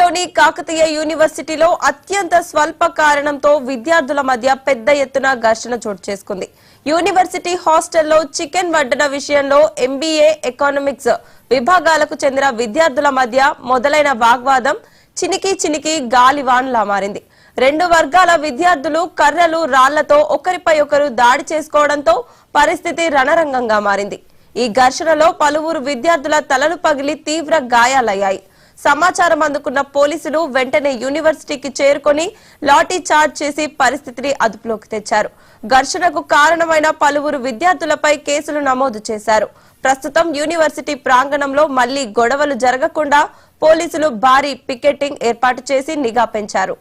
వరంగల్లోని కాకతీయ యూనివర్సిటీలో అత్యంత స్వల్ప కారణంతో విద్యార్థుల మధ్య పెద్ద ఎత్తున ఘర్షణ చోటు చేసుకుంది. యూనివర్సిటీ హాస్టల్లో చికెన్ వడ్డన విషయంలో ఎంబీఏ ఎకనామిక్స్ విభాగాలకు చెందిన విద్యార్థుల మధ్య మొదలైన వాగ్వాదం చినికి గాలివాన్లా మారింది. రెండు వర్గాల విద్యార్థులు కర్రలు రాళ్లతో ఒకరిపై ఒకరు దాడి చేసుకోవడంతో పరిస్థితి రణరంగంగా మారింది. ఈ ఘర్షణలో పలువురు విద్యార్థుల తలలు పగిలి తీవ్ర గాయాలయ్యాయి. సమాచారం అందుకున్న పోలీసులు వెంటనే యూనివర్సిటీకి చేరుకొని లాఠీ చార్జ్ చేసి పరిస్థితిని అదుపులోకి తెచ్చారు. ఘర్షణకు కారణమైన పలువురు విద్యార్థులపై కేసులు నమోదు చేశారు. ప్రస్తుతం యూనివర్సిటీ ప్రాంగణంలో మళ్లీ గొడవలు జరగకుండా పోలీసులు భారీ పికెటింగ్ ఏర్పాటు చేసి నిఘా పెంచారు.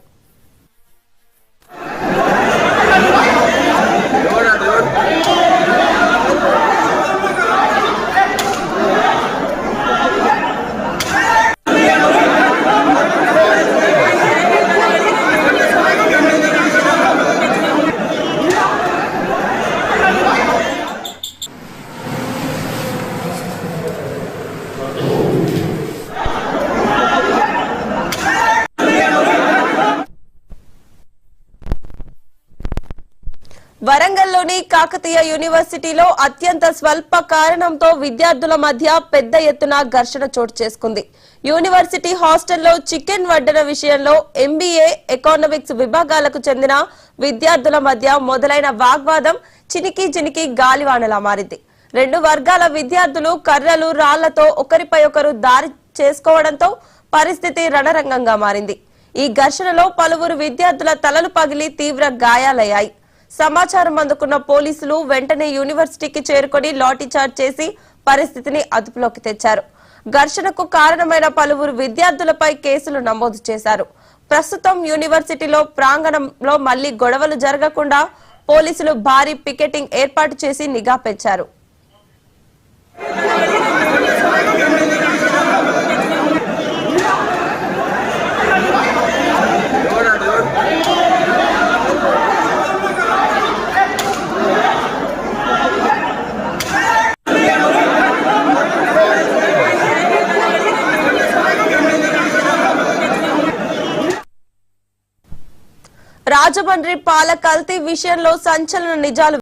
వరంగల్లోని కాకతీయ యూనివర్సిటీలో అత్యంత స్వల్ప కారణంతో విద్యార్థుల మధ్య పెద్ద ఎత్తున ఘర్షణ చోటు చేసుకుంది. యూనివర్సిటీ హాస్టల్లో చికెన్ వడ్డన విషయంలో ఎంబీఏ ఎకనామిక్స్ విభాగాలకు చెందిన విద్యార్థుల మధ్య మొదలైన వాగ్వాదం చినికి గాలివానలా మారింది. రెండు వర్గాల విద్యార్థులు కర్రలు రాళ్లతో ఒకరిపై ఒకరు దాడి చేసుకోవడంతో పరిస్థితి రణరంగంగా మారింది. ఈ ఘర్షణలో పలువురు విద్యార్థుల తలలు పగిలి తీవ్ర గాయాలయ్యాయి. సమాచారం అందుకున్న పోలీసులు వెంటనే యూనివర్సిటీకి చేరుకొని లాఠీ చార్జ్ చేసి పరిస్థితిని అదుపులోకి తెచ్చారు. ఘర్షణకు కారణమైన పలువురు విద్యార్థులపై కేసులు నమోదు చేశారు. ప్రస్తుతం యూనివర్సిటీలో ప్రాంగణంలో మళ్లీ గొడవలు జరగకుండా పోలీసులు భారీ పికెటింగ్ ఏర్పాటు చేసి నిఘా పెంచారు. రాజమండ్రి పాల కల్తీ విషయంలో సంచలన నిజాలు